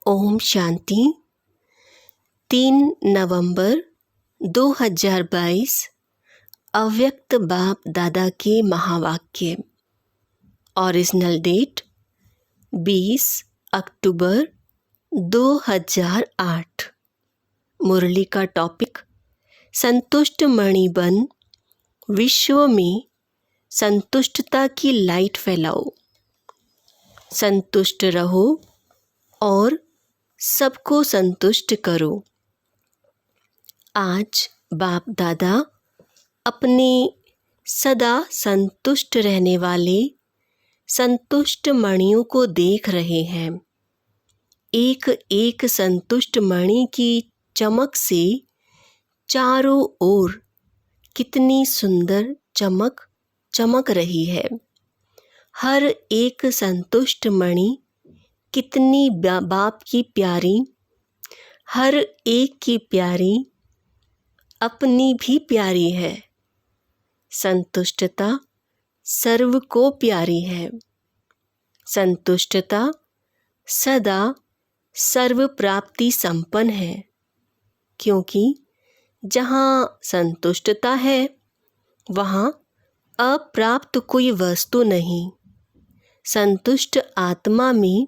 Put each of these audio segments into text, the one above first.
ओम शांति। 3 नवंबर 2022 अव्यक्त बाप दादा के महावाक्य। ओरिजिनल डेट 20 अक्टूबर 2008। मुरली का टॉपिक संतुष्ट मणि बन विश्व में संतुष्टता की लाइट फैलाओ। संतुष्ट रहो और सबको संतुष्ट करो। आज बाप दादा अपने सदा संतुष्ट रहने वाले संतुष्ट मणियों को देख रहे हैं। एक एक संतुष्ट मणि की चमक से चारों ओर कितनी सुंदर चमक चमक रही है। हर एक संतुष्ट मणि कितनी बाप की प्यारी, हर एक की प्यारी, अपनी भी प्यारी है। संतुष्टता सर्व को प्यारी है। संतुष्टता सदा सर्व प्राप्ति संपन्न है, क्योंकि जहाँ संतुष्टता है वहाँ अप्राप्त कोई वस्तु नहीं। संतुष्ट आत्मा में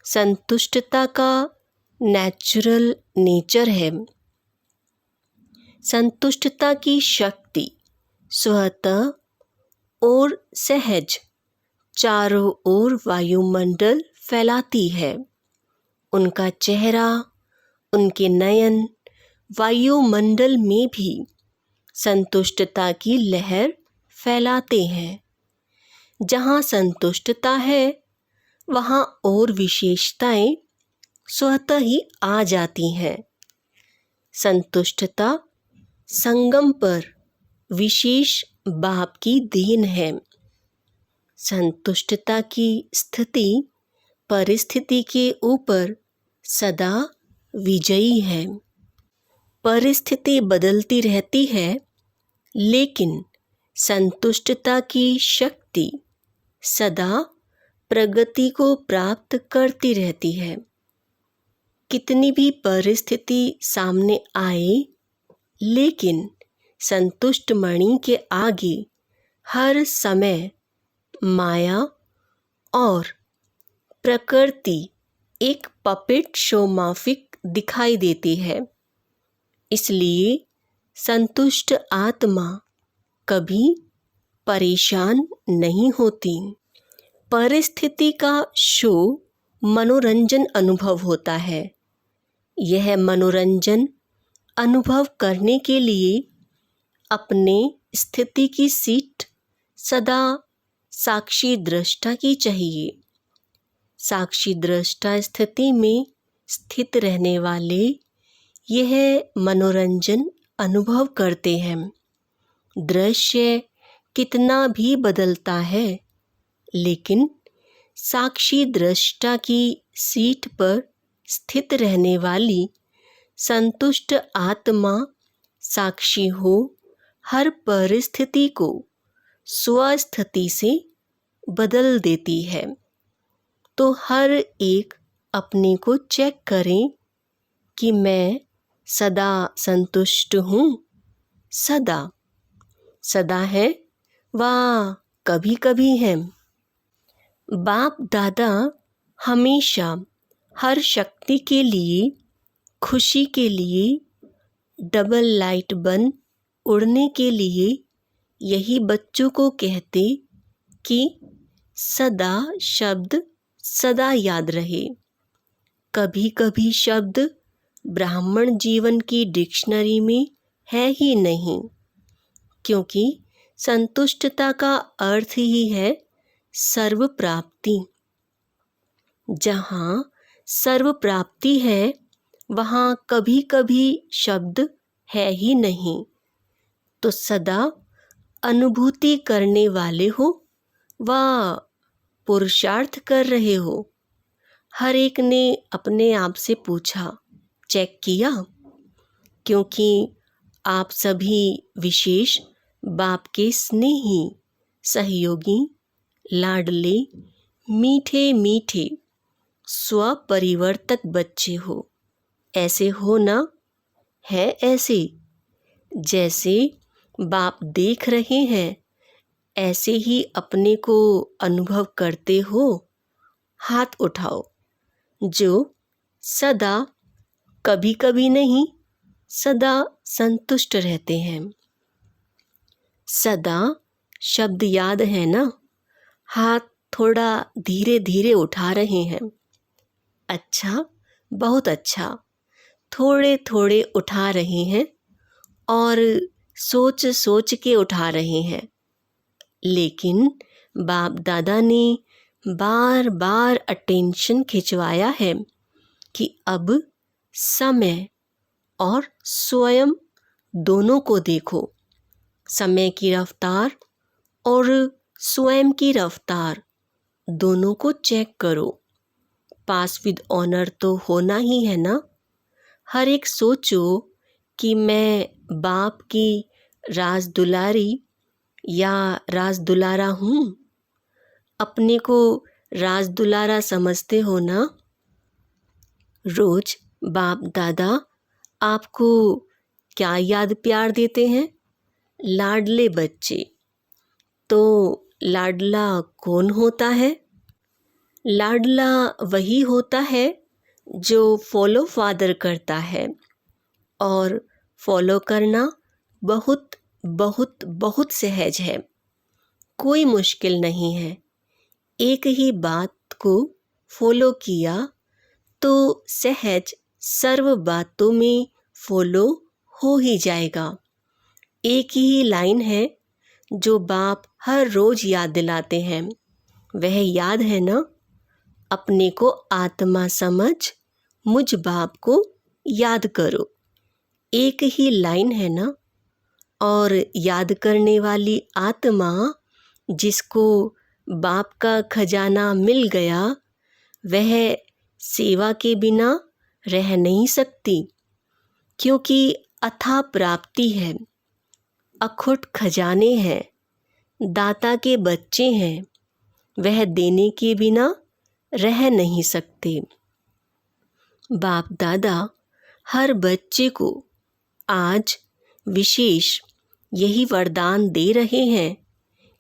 संतुष्टता का नेचुरल नेचर है। संतुष्टता की शक्ति स्वतः और सहज चारों ओर वायुमंडल फैलाती है। उनका चेहरा, उनके नयन वायुमंडल में भी संतुष्टता की लहर फैलाते हैं। जहाँ संतुष्टता है वहाँ और विशेषताएं स्वतः ही आ जाती हैं। संतुष्टता संगम पर विशेष बाप की देन है। संतुष्टता की स्थिति परिस्थिति के ऊपर सदा विजयी है। परिस्थिति बदलती रहती है, लेकिन संतुष्टता की शक्ति सदा प्रगति को प्राप्त करती रहती है। कितनी भी परिस्थिति सामने आए, लेकिन संतुष्ट मणि के आगे हर समय माया और प्रकृति एक पपेट शो माफिक दिखाई देती है। इसलिए संतुष्ट आत्मा कभी परेशान नहीं होती। परिस्थिति का शो मनोरंजन अनुभव होता है। यह मनोरंजन अनुभव करने के लिए अपने स्थिति की सीट सदा साक्षी दृष्टा की चाहिए। साक्षी दृष्टा स्थिति में स्थित रहने वाले यह मनोरंजन अनुभव करते हैं। दृश्य कितना भी बदलता है, लेकिन साक्षी दृष्टा की सीट पर स्थित रहने वाली संतुष्ट आत्मा साक्षी हो हर परिस्थिति को स्वस्थिति से बदल देती है। तो हर एक अपने को चेक करें कि मैं सदा संतुष्ट हूँ। सदा सदा है वा कभी कभी है। बाप दादा हमेशा हर शक्ति के लिए, खुशी के लिए, डबल लाइट बन उड़ने के लिए यही बच्चों को कहते कि सदा शब्द सदा याद रहे। कभी कभी शब्द ब्राह्मण जीवन की डिक्शनरी में है ही नहीं, क्योंकि संतुष्टता का अर्थ ही है सर्व प्राप्ति। जहाँ सर्व प्राप्ति है वहाँ कभी कभी शब्द है ही नहीं। तो सदा अनुभूति करने वाले हो व पुरुषार्थ कर रहे हो। हर एक ने अपने आप से पूछा, चेक किया, क्योंकि आप सभी विशेष बाप के स्नेही, सहयोगी, लाडले, मीठे मीठे स्वपरिवर्तक बच्चे हो। ऐसे हो ना? है ऐसे? जैसे बाप देख रहे हैं ऐसे ही अपने को अनुभव करते हो? हाथ उठाओ जो सदा, कभी कभी नहीं, सदा संतुष्ट रहते हैं। सदा शब्द याद है ना? हाथ थोड़ा धीरे धीरे उठा रहे हैं। अच्छा, बहुत अच्छा। थोड़े थोड़े उठा रहे हैं और सोच सोच के उठा रहे हैं। लेकिन बाप दादा ने बार बार अटेंशन खिंचवाया है कि अब समय और स्वयं दोनों को देखो। समय की रफ्तार और स्वयं की रफ्तार दोनों को चेक करो। पास विद ऑनर तो होना ही है ना? हर एक सोचो कि मैं बाप की राज दुलारी या राज दुलारा हूँ। अपने को राज दुलारा समझते हो ना? रोज बाप दादा आपको क्या याद प्यार देते हैं? लाडले बच्चे। तो लाडला कौन होता है? लाडला वही होता है जो फॉलो फादर करता है। और फॉलो करना बहुत बहुत बहुत सहज है, कोई मुश्किल नहीं है। एक ही बात को फॉलो किया तो सहज सर्व बातों में फॉलो हो ही जाएगा। एक ही लाइन है जो बाप हर रोज याद दिलाते हैं। वह याद है ना? अपने को आत्मा समझ मुझ बाप को याद करो। एक ही लाइन है ना? और याद करने वाली आत्मा जिसको बाप का खजाना मिल गया, वह सेवा के बिना रह नहीं सकती, क्योंकि अथाह प्राप्ति है, अखुट खजाने हैं, दाता के बच्चे हैं। वह देने के बिना रह नहीं सकते। बाप दादा हर बच्चे को आज विशेष यही वरदान दे रहे हैं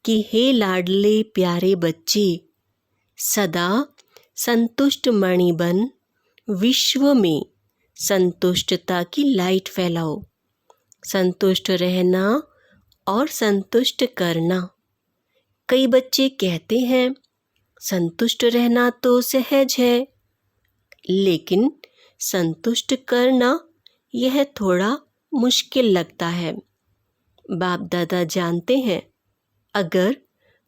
कि हे लाडले प्यारे बच्चे, सदा संतुष्ट मणि बन विश्व में संतुष्टता की लाइट फैलाओ। संतुष्ट रहना और संतुष्ट करना। कई बच्चे कहते हैं संतुष्ट रहना तो सहज है, लेकिन संतुष्ट करना यह थोड़ा मुश्किल लगता है। बाप दादा जानते हैं अगर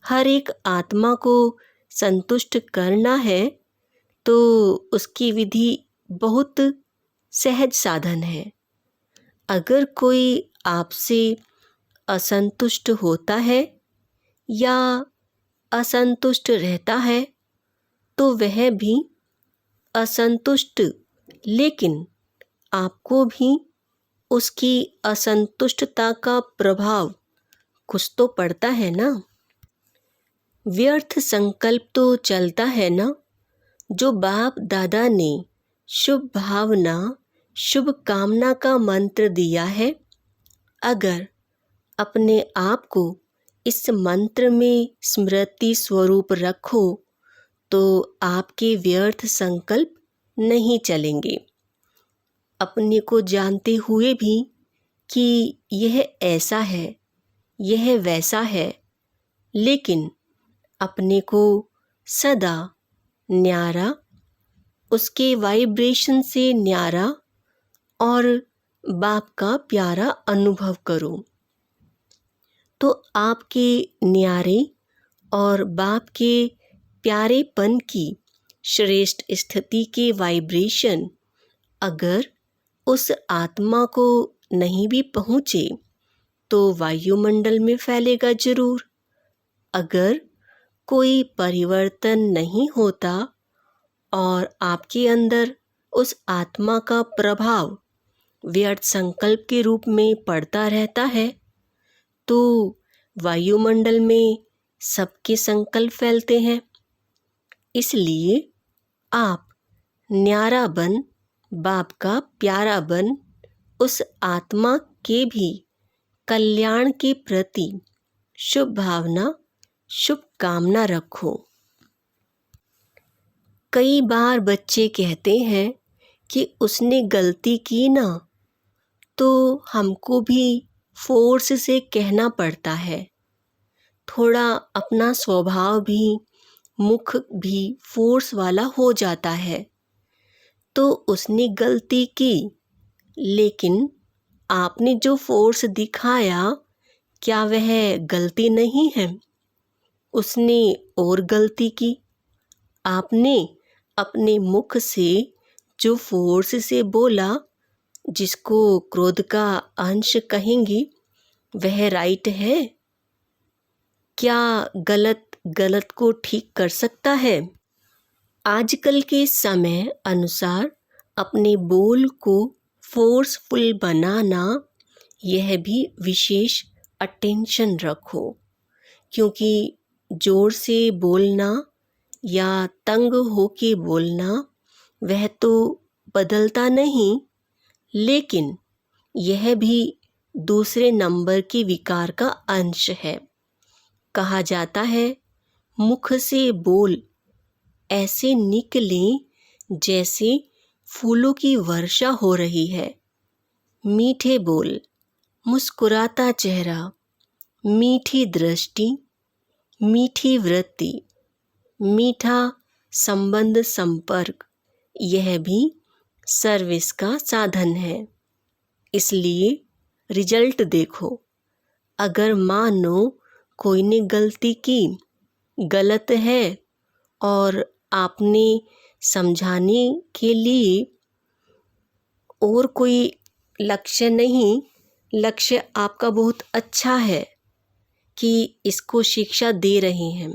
हर एक आत्मा को संतुष्ट करना है तो उसकी विधि बहुत सहज साधन है। अगर कोई आपसे असंतुष्ट होता है या असंतुष्ट रहता है तो वह भी असंतुष्ट, लेकिन आपको भी उसकी असंतुष्टता का प्रभाव कुछ तो पड़ता है ना? व्यर्थ संकल्प तो चलता है ना? जो बाप दादा ने शुभ भावना, शुभ कामना का मंत्र दिया है, अगर अपने आप को इस मंत्र में स्मृति स्वरूप रखो तो आपके व्यर्थ संकल्प नहीं चलेंगे। अपने को जानते हुए भी कि यह ऐसा है, यह वैसा है, लेकिन अपने को सदा न्यारा, उसके वाइब्रेशन से न्यारा और बाप का प्यारा अनुभव करो तो आपके न्यारे और बाप के प्यारेपन की श्रेष्ठ स्थिति के वाइब्रेशन अगर उस आत्मा को नहीं भी पहुँचे तो वायुमंडल में फैलेगा जरूर। अगर कोई परिवर्तन नहीं होता और आपके अंदर उस आत्मा का प्रभाव व्यर्थ संकल्प के रूप में पड़ता रहता है तो वायुमंडल में सबके संकल्प फैलते हैं। इसलिए आप न्यारा बन, बाप का प्यारा बन, उस आत्मा के भी कल्याण के प्रति शुभ भावना, शुभ कामना रखो। कई बार बच्चे कहते हैं कि उसने गलती की ना, तो हमको भी फोर्स से कहना पड़ता है। थोड़ा अपना स्वभाव भी, मुख भी फोर्स वाला हो जाता है। तो उसने गलती की, लेकिन आपने जो फोर्स दिखाया, क्या वह गलती नहीं है? उसने और गलती की। आपने अपने मुख से जो फोर्स से बोला, जिसको क्रोध का अंश कहेंगे, वह राइट है? क्या गलत गलत को ठीक कर सकता है? आजकल के समय अनुसार अपने बोल को फोर्सफुल बनाना, यह भी विशेष अटेंशन रखो, क्योंकि जोर से बोलना या तंग होके बोलना वह तो बदलता नहीं, लेकिन यह भी दूसरे नंबर के विकार का अंश है। कहा जाता है, मुख से बोल ऐसे निकले जैसे फूलों की वर्षा हो रही है। मीठे बोल, मुस्कुराता चेहरा, मीठी दृष्टि, मीठी वृत्ति, मीठा संबंध संपर्क, यह भी सर्विस का साधन है। इसलिए रिजल्ट देखो। अगर मानो कोई ने गलती की, गलत है, और आपने समझाने के लिए और कोई लक्ष्य नहीं, लक्ष्य आपका बहुत अच्छा है कि इसको शिक्षा दे रहे हैं,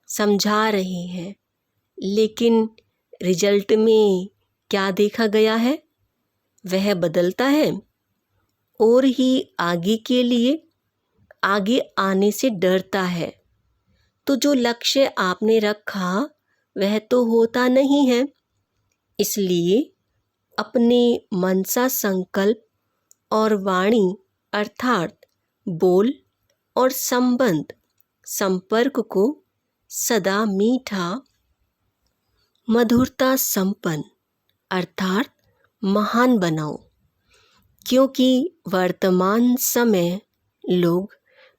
समझा रहे हैं, लेकिन रिजल्ट में क्या देखा गया है? वह बदलता है और ही आगे के लिए आगे आने से डरता है। तो जो लक्ष्य आपने रखा वह तो होता नहीं है। इसलिए अपने मनसा संकल्प और वाणी अर्थात बोल और संबंध संपर्क को सदा मीठा, मधुरता संपन्न अर्थात महान बनाओ, क्योंकि वर्तमान समय लोग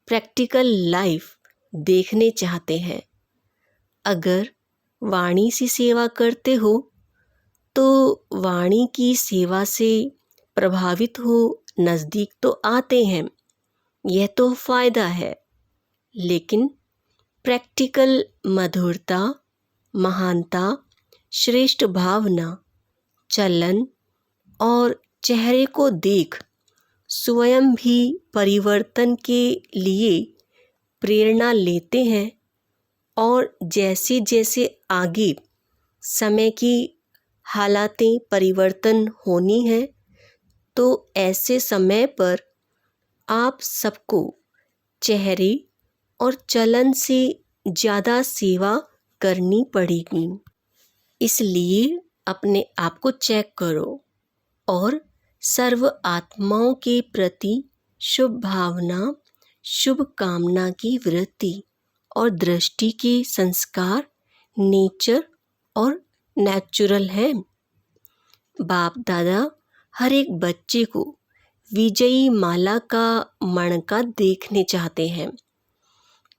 प्रैक्टिकल लाइफ देखने चाहते हैं। अगर वाणी से सेवा करते हो तो वाणी की सेवा से प्रभावित हो नज़दीक तो आते हैं, यह तो फ़ायदा है। लेकिन प्रैक्टिकल मधुरता, महानता, श्रेष्ठ भावना, चलन और चेहरे को देख स्वयं भी परिवर्तन के लिए प्रेरणा लेते हैं। और जैसे जैसे आगे समय की हालातें परिवर्तन होनी है, तो ऐसे समय पर आप सबको चेहरे और चलन से ज़्यादा सेवा करनी पड़ेगी। इसलिए अपने आप को चेक करो और सर्व आत्माओं के प्रति शुभ भावना, शुभ कामना की वृत्ति और दृष्टि के संस्कार नेचर और नेचुरल है। बाप दादा हर एक बच्चे को विजयी माला का मणका देखने चाहते हैं।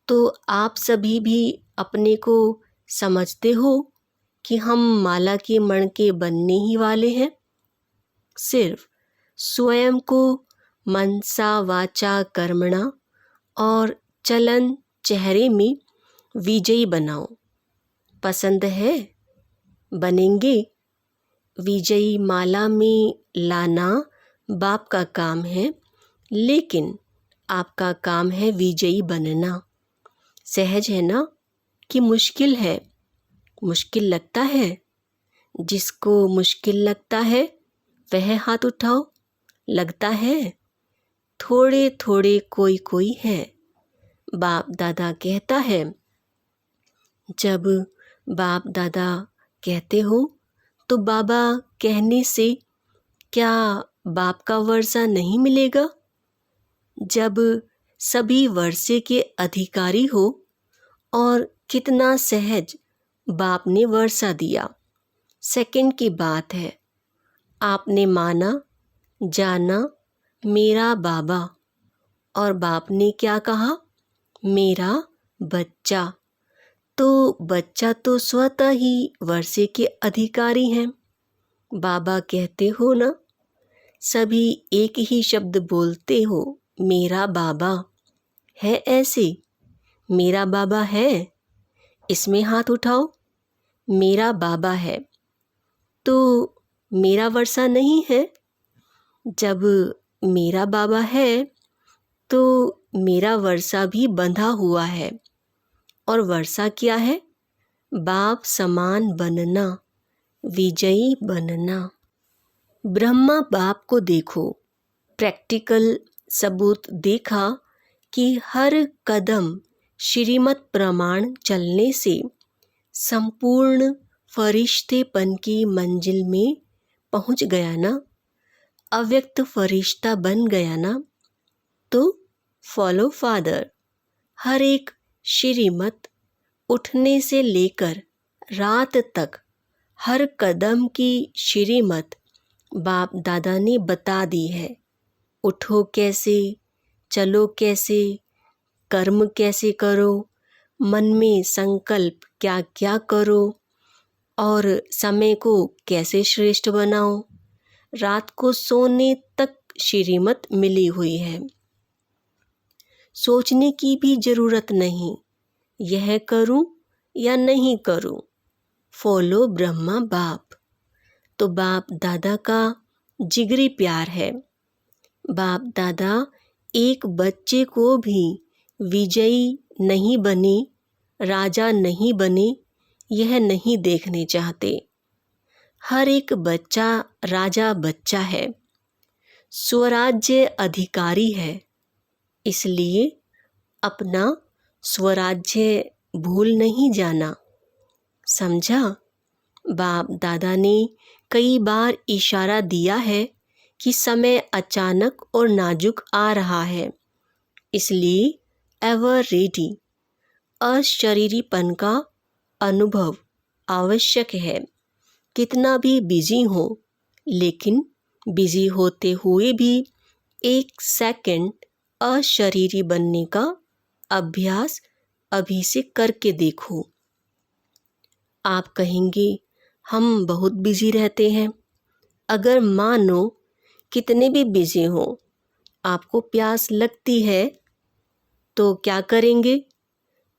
तो आप सभी भी अपने को समझते हो कि हम माला के मणके बनने ही वाले हैं। सिर्फ स्वयं को मनसा वाचा कर्मणा और चलन चेहरे में विजयी बनाओ। पसंद है? बनेंगे? विजयी माला में लाना बाप का काम है, लेकिन आपका काम है विजयी बनना। सहज है ना कि मुश्किल है? मुश्किल लगता है? जिसको मुश्किल लगता है वह हाथ उठाओ। लगता है? थोड़े थोड़े कोई कोई है। बाप दादा कहता है, जब बाप दादा कहते हो तो बाबा कहने से क्या बाप का वर्षा नहीं मिलेगा? जब सभी वर्षे के अधिकारी हो, और कितना सहज बाप ने वर्षा दिया। सेकंड की बात है, आपने माना जाना मेरा बाबा, और बाप ने क्या कहा? मेरा बच्चा। तो बच्चा तो स्वतः ही वर्षे के अधिकारी हैं। बाबा कहते हो ना, सभी एक ही शब्द बोलते हो, मेरा बाबा है। ऐसे मेरा बाबा है, इसमें हाथ उठाओ। मेरा बाबा है तो मेरा वर्षा नहीं है। जब मेरा बाबा है तो मेरा वर्षा भी बंधा हुआ है। और वर्षा क्या है? बाप समान बनना, विजयी बनना। ब्रह्मा बाप को देखो, प्रैक्टिकल सबूत देखा कि हर कदम श्रीमत प्रमाण चलने से संपूर्ण फरिश्तेपन की मंजिल में पहुंच गया ना, अव्यक्त फरिश्ता बन गया ना। तो फॉलो फादर, हर एक श्रीमत उठने से लेकर रात तक हर कदम की श्रीमत बाप दादा ने बता दी है। उठो कैसे, चलो कैसे, कर्म कैसे करो, मन में संकल्प क्या क्या करो, और समय को कैसे श्रेष्ठ बनाओ। रात को सोने तक श्रीमत मिली हुई है। सोचने की भी जरूरत नहीं, यह करूं या नहीं करूं। फॉलो ब्रह्मा बाप। तो बाप दादा का जिगरी प्यार है। बाप दादा एक बच्चे को भी विजयी नहीं बने, राजा नहीं बने, यह नहीं देखने चाहते। हर एक बच्चा राजा बच्चा है, स्वराज्य अधिकारी है। इसलिए अपना स्वराज्य भूल नहीं जाना। समझा? बाप दादा ने कई बार इशारा दिया है कि समय अचानक और नाजुक आ रहा है, इसलिए एवर रेडी, अशरीरीपन का अनुभव आवश्यक है। कितना भी बिजी हो, लेकिन बिजी होते हुए भी 1 सेकंड अशरीरी बनने का अभ्यास अभी से करके देखो। आप कहेंगे हम बहुत बिजी रहते हैं। अगर मानो कितने भी बिजी हो, आपको प्यास लगती है तो क्या करेंगे?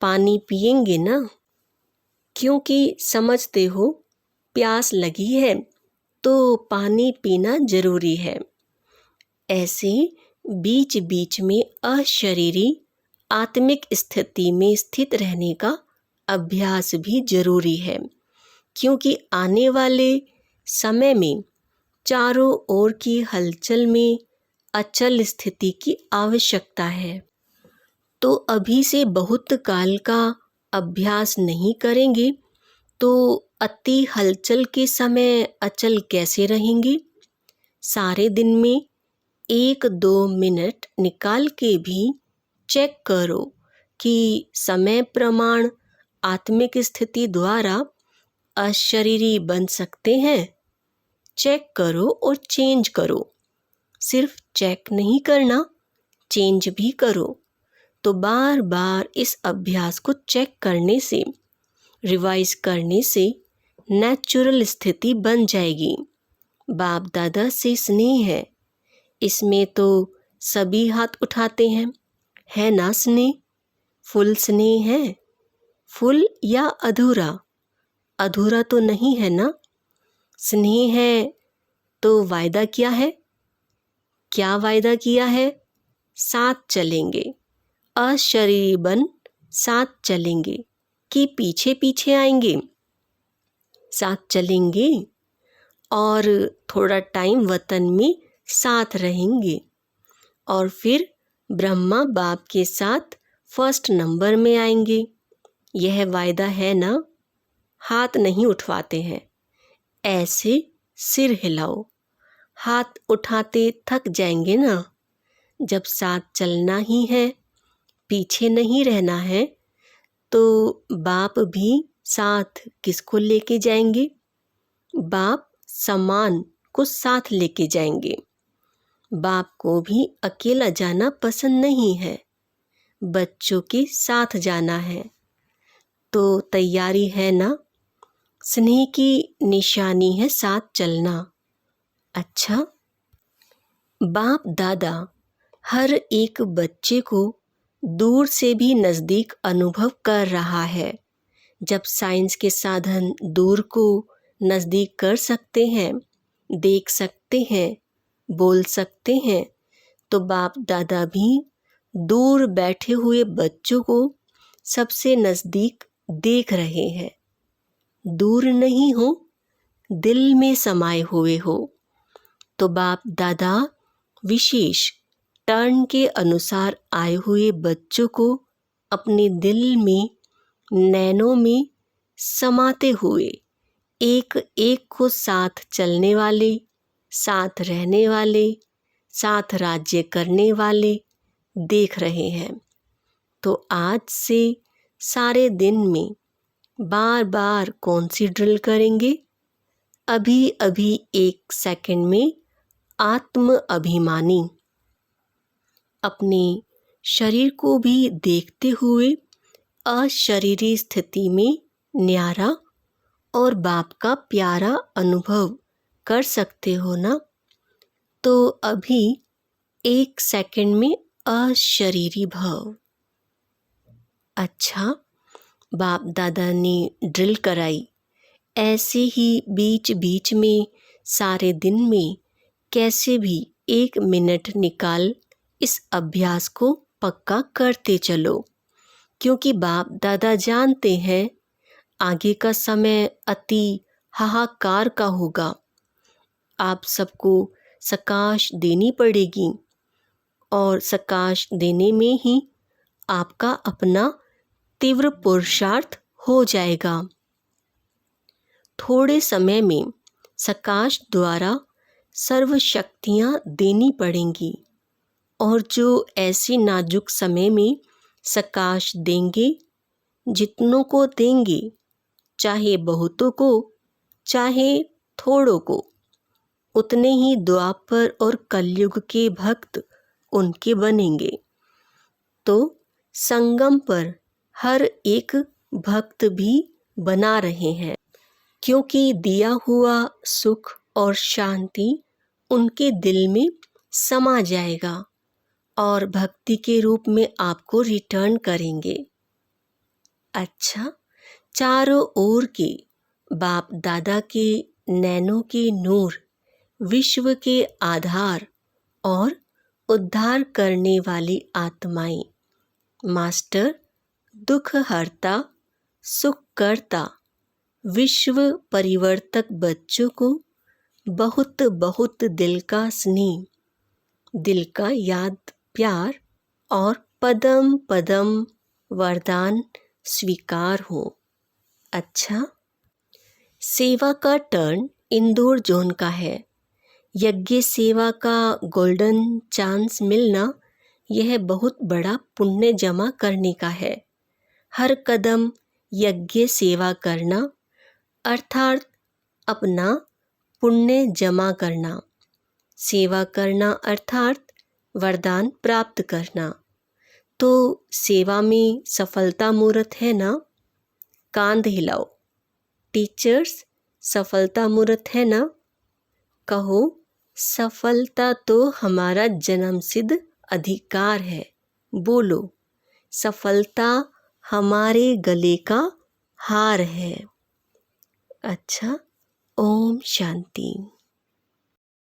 पानी पिएंगे ना, क्योंकि समझते हो प्यास लगी है तो पानी पीना जरूरी है। ऐसे बीच बीच में अशरीरी आत्मिक स्थिति में स्थित रहने का अभ्यास भी जरूरी है, क्योंकि आने वाले समय में चारों ओर की हलचल में अचल स्थिति की आवश्यकता है। तो अभी से बहुत काल का अभ्यास नहीं करेंगे तो अति हलचल के समय अचल कैसे रहेंगे? सारे दिन में 1-2 मिनट निकाल के भी चेक करो कि समय प्रमाण आत्मिक स्थिति द्वारा अशरीरी बन सकते हैं। चेक करो और चेंज करो। सिर्फ चेक नहीं करना, चेंज भी करो। तो बार बार इस अभ्यास को चेक करने से, रिवाइज करने से नेचुरल स्थिति बन जाएगी। बाप दादा से स्नेह है, इसमें तो सभी हाथ उठाते हैं, है ना स्नेह? फुल स्नेह है? फुल या अधूरा? अधूरा तो नहीं है ना? स्नेह है तो वायदा क्या है? क्या वायदा किया है? साथ चलेंगे, अशरीरी बन साथ चलेंगे कि पीछे पीछे आएंगे? साथ चलेंगे और थोड़ा टाइम वतन में साथ रहेंगे, और फिर ब्रह्मा बाप के साथ फर्स्ट नंबर में आएंगे। यह वायदा है ना? हाथ नहीं उठवाते हैं, ऐसे सिर हिलाओ। हाथ उठाते थक जाएंगे ना। जब साथ चलना ही है, पीछे नहीं रहना है, तो बाप भी साथ किसको लेके जाएंगे? बाप सामान को साथ लेके जाएंगे। बाप को भी अकेला जाना पसंद नहीं है, बच्चों के साथ जाना है। तो तैयारी है ना? स्नेह की निशानी है साथ चलना। अच्छा, बाप दादा हर एक बच्चे को दूर से भी नज़दीक अनुभव कर रहा है। जब साइंस के साधन दूर को नज़दीक कर सकते हैं, देख सकते हैं, बोल सकते हैं, तो बाप दादा भी दूर बैठे हुए बच्चों को सबसे नज़दीक देख रहे हैं। दूर नहीं हो, दिल में समाये हुए हो। तो बाप दादा विशेष टर्न के अनुसार आए हुए बच्चों को अपने दिल में, नैनों में समाते हुए एक एक को साथ चलने वाले, साथ रहने वाले, साथ राज्य करने वाले देख रहे हैं। तो आज से सारे दिन में बार बार कौन सी ड्रिल करेंगे? अभी अभी 1 सेकंड में आत्म अभिमानी, अपने शरीर को भी देखते हुए अशरीरी स्थिति में न्यारा और बाप का प्यारा अनुभव कर सकते हो ना। तो अभी 1 सेकंड में अशरीरी भाव। अच्छा, बाप दादा ने ड्रिल कराई, ऐसे ही बीच बीच में सारे दिन में कैसे भी 1 मिनट निकाल इस अभ्यास को पक्का करते चलो, क्योंकि बाप दादा जानते हैं आगे का समय अति हाहाकार का होगा। आप सबको सकाश देनी पड़ेगी और सकाश देने में ही आपका अपना तीव्र पुरुषार्थ हो जाएगा। थोड़े समय में सकाश द्वारा सर्व शक्तियाँ देनी पड़ेंगी, और जो ऐसे नाजुक समय में सकाश देंगे, जितनों को देंगे, चाहे बहुतों को चाहे थोड़ों को, उतने ही द्वापर और कलयुग के भक्त उनके बनेंगे। तो संगम पर हर एक भक्त भी बना रहे हैं, क्योंकि दिया हुआ सुख और शांति उनके दिल में समा जाएगा और भक्ति के रूप में आपको रिटर्न करेंगे। अच्छा, चारों ओर के बाप दादा के नैनों के नूर विश्व के आधार और उद्धार करने वाली आत्माएं, मास्टर दुख हरता सुख करता विश्व परिवर्तक बच्चों को बहुत बहुत दिल का स्नेह, दिल का याद प्यार और पदम पदम वरदान स्वीकार हो। अच्छा, सेवा का टर्न इंदौर जोन का है। यज्ञ सेवा का गोल्डन चांस मिलना यह बहुत बड़ा पुण्य जमा करने का है। हर कदम यज्ञ सेवा करना अर्थात अपना पुण्य जमा करना, सेवा करना अर्थात वरदान प्राप्त करना। तो सेवा में सफलता मूर्त है ना? कांध हिलाओ। टीचर्स, सफलता मूर्त है ना? कहो, सफलता तो हमारा जन्मसिद्ध अधिकार है। बोलो, सफलता हमारे गले का हार है। अच्छा, ओम शांति।